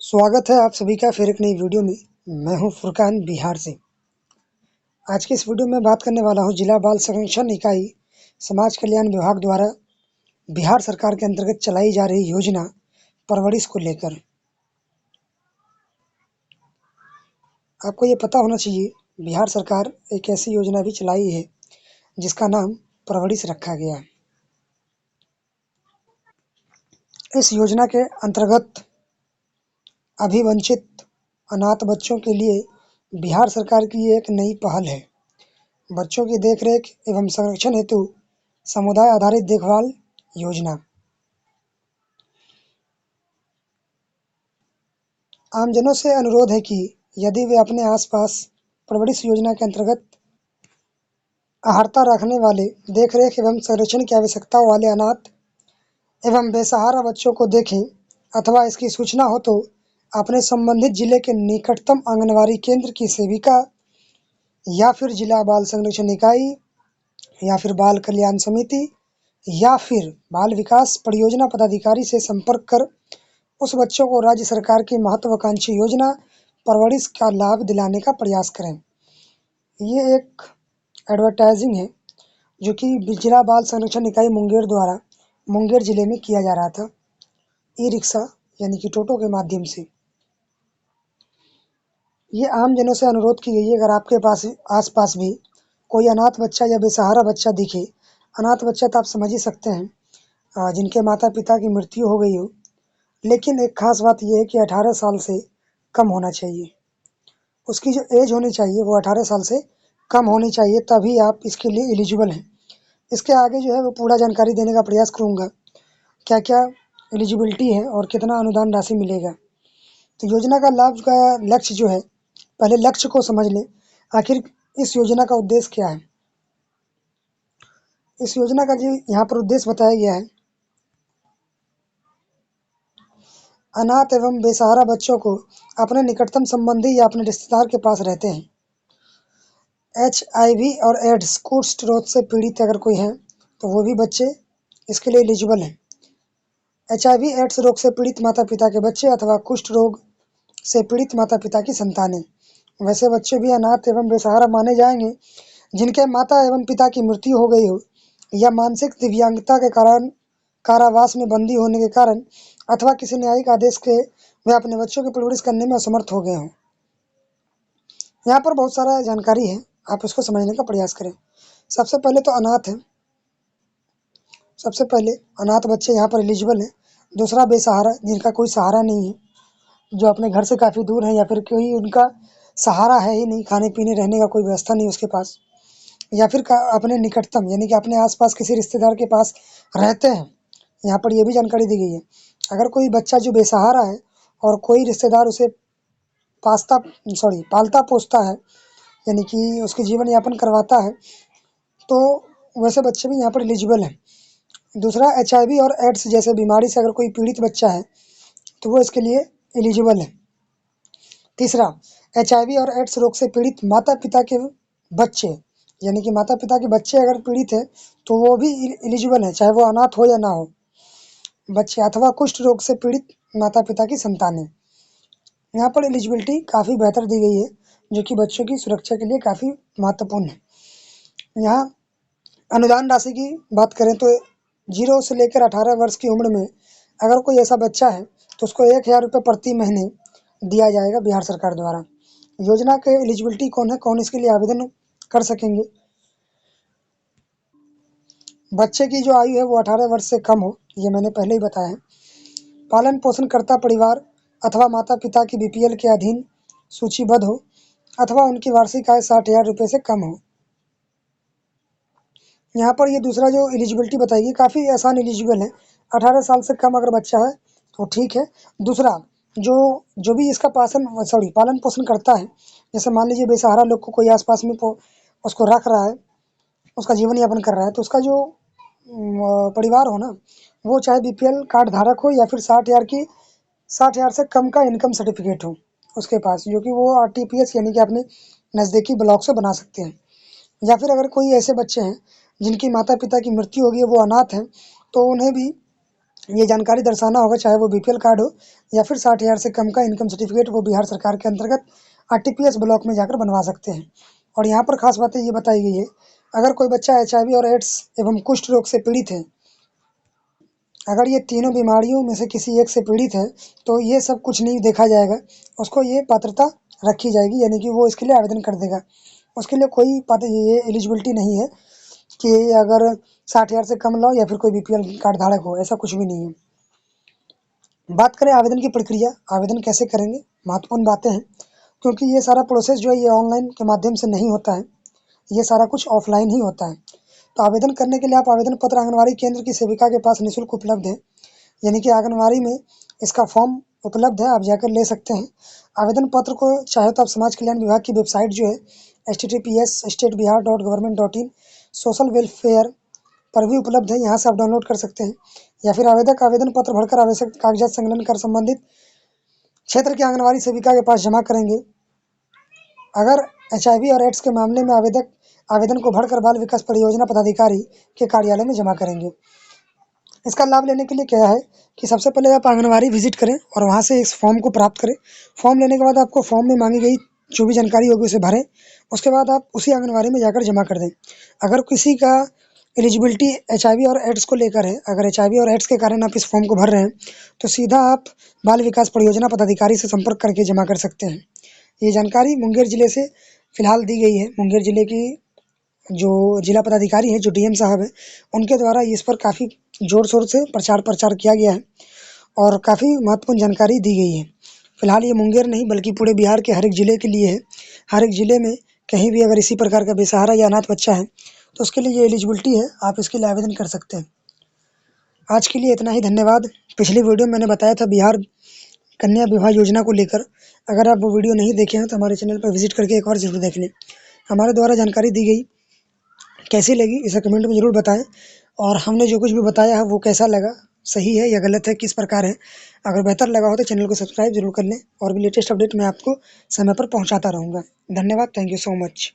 स्वागत है आप सभी का फिर एक नई वीडियो में। मैं हूं फुरकान बिहार से। आज की इस वीडियो में बात करने वाला हूं जिला बाल संरक्षण इकाई समाज कल्याण विभाग द्वारा बिहार सरकार के अंतर्गत चलाई जा रही योजना परवरिश को लेकर। आपको ये पता होना चाहिए, बिहार सरकार एक ऐसी योजना भी चलाई है जिसका नाम परवरिश रखा गया है। इस योजना के अंतर्गत अभिवंचित अनाथ बच्चों के लिए बिहार सरकार की ये एक नई पहल है। बच्चों की देखरेख एवं संरक्षण हेतु समुदाय आधारित देखभाल योजना। आमजनों से अनुरोध है कि यदि वे अपने आसपास परवरिश योजना के अंतर्गत आहारता रखने वाले, देखरेख एवं संरक्षण की आवश्यकता वाले अनाथ एवं बेसहारा बच्चों को देखें अथवा इसकी सूचना हो तो अपने संबंधित जिले के निकटतम आंगनबाड़ी केंद्र की सेविका या फिर जिला बाल संरक्षण इकाई या फिर बाल कल्याण समिति या फिर बाल विकास परियोजना पदाधिकारी से संपर्क कर उस बच्चों को राज्य सरकार की महत्वाकांक्षी योजना परवरिश का लाभ दिलाने का प्रयास करें। ये एक एडवर्टाइजिंग है जो कि जिला बाल संरक्षण इकाई मुंगेर द्वारा मुंगेर जिले में किया जा रहा था, ई रिक्शा यानी कि टोटो के माध्यम से। ये आम जनों से अनुरोध की गई है, अगर आपके पास आसपास भी कोई अनाथ बच्चा या बेसहारा बच्चा दिखे, अनाथ बच्चा तो आप समझ ही सकते हैं, जिनके माता पिता की मृत्यु हो गई हो, लेकिन एक खास बात यह है कि 18 साल से कम होना चाहिए। उसकी जो एज होनी चाहिए वो 18 साल से कम होनी चाहिए, तभी आप इसके लिए एलिजिबल हैं। इसके आगे जो है वो पूरा जानकारी देने का प्रयास करूँगा, क्या क्या एलिजिबिलिटी है और कितना अनुदान राशि मिलेगा। तो योजना का लाभ का लक्ष्य जो है, पहले लक्ष्य को समझ लें, आखिर इस योजना का उद्देश्य क्या है। इस योजना का जो यहाँ पर उद्देश्य बताया गया है, अनाथ एवं बेसहारा बच्चों को अपने निकटतम संबंधी या अपने रिश्तेदार के पास रहते हैं। HIV और एड्स कुष्ठ रोग से पीड़ित अगर कोई है तो वो भी बच्चे इसके लिए एलिजिबल हैं। HIV एड्स रोग से पीड़ित माता पिता के बच्चे अथवा कुष्ठ रोग से पीड़ित माता पिता की संतानें। वैसे बच्चे भी अनाथ एवं बेसहारा माने जाएंगे जिनके माता एवं पिता की मृत्यु हो गई हो या मानसिक दिव्यांगता के कारण कारावास में बंदी होने के कारण अथवा किसी न्यायिक आदेश के वे अपने बच्चों की परवरिश करने में असमर्थ हो गए हों। यहाँ पर बहुत सारा जानकारी है, आप इसको समझने का प्रयास करें। सबसे पहले तो अनाथ है, सबसे पहले अनाथ बच्चे यहाँ पर एलिजिबल हैं। दूसरा बेसहारा, जिनका कोई सहारा नहीं है, जो अपने घर से काफ़ी दूर है या फिर कोई उनका सहारा है ही नहीं, खाने पीने रहने का कोई व्यवस्था नहीं उसके पास, या फिर अपने निकटतम यानी कि अपने आसपास किसी रिश्तेदार के पास रहते हैं। यहाँ पर यह भी जानकारी दी गई है, अगर कोई बच्चा जो बेसहारा है और कोई रिश्तेदार उसे पालता पोसता है यानी कि उसकी जीवन यापन करवाता है, तो वैसे बच्चे भी यहाँ पर एलिजिबल हैं। दूसरा, HIV और एड्स जैसे बीमारी से अगर कोई पीड़ित बच्चा है तो वो इसके लिए एलिजिबल है। तीसरा, HIV और एड्स रोग से पीड़ित माता पिता के बच्चे यानी कि माता पिता के बच्चे अगर पीड़ित है तो वो भी एलिजिबल है, चाहे वो अनाथ हो या ना हो बच्चे, अथवा कुष्ठ रोग से पीड़ित माता पिता की संतानें। यहाँ पर एलिजिबिलिटी काफ़ी बेहतर दी गई है, जो कि बच्चों की सुरक्षा के लिए काफ़ी महत्वपूर्ण है। यहाँ अनुदान राशि की बात करें तो 0 से लेकर 18 वर्ष की उम्र में अगर कोई ऐसा बच्चा है तो उसको 1000 रुपये प्रति महीने दिया जाएगा बिहार सरकार द्वारा। योजना के एलिजिबिलिटी कौन है, कौन इसके लिए आवेदन कर सकेंगे। बच्चे की जो आयु है वो 18 वर्ष से कम हो, ये मैंने पहले ही बताया है। पालन पोषण करता परिवार अथवा माता पिता की BPL के अधीन सूचीबद्ध हो अथवा उनकी वार्षिक आय 60,000 रुपये से कम हो। यहाँ पर ये दूसरा जो एलिजिबिलिटी बताइए काफ़ी आसान एलिजिबल है, 18 साल से कम अगर बच्चा है तो ठीक है। दूसरा, जो भी इसका पालन पोषण करता है, जैसे मान लीजिए बेसहारा लोग को कोई आसपास में उसको रख रहा है, उसका जीवन यापन कर रहा है, तो उसका जो परिवार हो ना, वो चाहे BPL कार्ड धारक हो या फिर 60,000 से कम का इनकम सर्टिफिकेट हो उसके पास, जो कि वो RTPS यानी कि अपने नज़दीकी ब्लॉक से बना सकते हैं। या फिर अगर कोई ऐसे बच्चे हैं जिनकी माता पिता की मृत्यु हो गई, वो अनाथ हैं, तो उन्हें भी ये जानकारी दर्शाना होगा, चाहे वो बीपीएल कार्ड हो या फिर 60,000 से कम का इनकम सर्टिफिकेट, वो बिहार सरकार के अंतर्गत आरटीपीएस ब्लॉक में जाकर बनवा सकते हैं। और यहाँ पर खास बातें ये बताई गई है, अगर कोई बच्चा एचआईवी और एड्स एवं कुष्ठ रोग से पीड़ित है, अगर ये तीनों बीमारियों में से किसी एक से पीड़ित है, तो ये सब कुछ नहीं देखा जाएगा, उसको ये पात्रता रखी जाएगी, यानी कि वो इसके लिए आवेदन कर देगा। उसके लिए कोई ये एलिजिबिलिटी नहीं है कि अगर 60,000 से कम लाओ या फिर कोई बीपीएल कार्ड धारक हो, ऐसा कुछ भी नहीं है। बात करें आवेदन की प्रक्रिया, आवेदन कैसे करेंगे, महत्वपूर्ण बातें हैं, क्योंकि ये सारा प्रोसेस जो है ये ऑनलाइन के माध्यम से नहीं होता है, ये सारा कुछ ऑफलाइन ही होता है। तो आवेदन करने के लिए आप आवेदन पत्र आंगनबाड़ी केंद्र की सेविका के पास निःशुल्क उपलब्ध है, यानी कि आंगनबाड़ी में इसका फॉर्म उपलब्ध है, आप जाकर ले सकते हैं। आवेदन पत्र को चाहे तो आप समाज कल्याण विभाग की वेबसाइट जो है https://state-bihar.government.in सोशल वेलफेयर पर भी उपलब्ध है, यहाँ से आप डाउनलोड कर सकते हैं, या फिर आवेदक आवेदन पत्र भरकर आवश्यक कागजात संलग्न कर संबंधित क्षेत्र की आंगनबाड़ी सेविका के पास जमा करेंगे। अगर एचआईवी और एड्स के मामले में आवेदक आवेदन को भरकर बाल विकास परियोजना पदाधिकारी के कार्यालय में जमा करेंगे। इसका लाभ लेने के लिए क्या है कि सबसे पहले आप आंगनबाड़ी विजिट करें और वहाँ से इस फॉर्म को प्राप्त करें। फॉर्म लेने के बाद आपको फॉर्म में मांगी गई जो भी जानकारी होगी उसे भरें, उसके बाद आप उसी आंगनबाड़ी में जाकर जमा कर दें। अगर किसी का एलिजिबिलिटी एचआईवी और एड्स को लेकर है, अगर एचआईवी और एड्स के कारण आप इस फॉर्म को भर रहे हैं, तो सीधा आप बाल विकास परियोजना पदाधिकारी से संपर्क करके जमा कर सकते हैं। ये जानकारी मुंगेर जिले से फिलहाल दी गई है। मुंगेर जिले की जो जिला पदाधिकारी है, जो डीएम साहब है, उनके द्वारा इस पर काफ़ी जोर शोर से प्रचार किया गया है और काफ़ी महत्वपूर्ण जानकारी दी गई है। फिलहाल ये मुंगेर नहीं बल्कि पूरे बिहार के हर एक ज़िले के लिए है। हर एक ज़िले में कहीं भी अगर इसी प्रकार का बेसहारा या अनाथ बच्चा है, तो उसके लिए ये एलिजिबिलिटी है, आप इसके लिए आवेदन कर सकते हैं। आज के लिए इतना ही, धन्यवाद। पिछली वीडियो में मैंने बताया था बिहार कन्या विवाह योजना को लेकर, अगर आप वो वीडियो नहीं देखे हैं तो हमारे चैनल पर विजिट करके एक बार ज़रूर देख लें। हमारे द्वारा जानकारी दी गई कैसी लगी इसे कमेंट में ज़रूर बताएं, और हमने जो कुछ भी बताया है वो कैसा लगा, सही है या गलत है, किस प्रकार है। अगर बेहतर लगा हो तो चैनल को सब्सक्राइब जरूर कर लें, और भी लेटेस्ट अपडेट मैं आपको समय पर पहुंचाता रहूँगा। धन्यवाद, थैंक यू सो मच।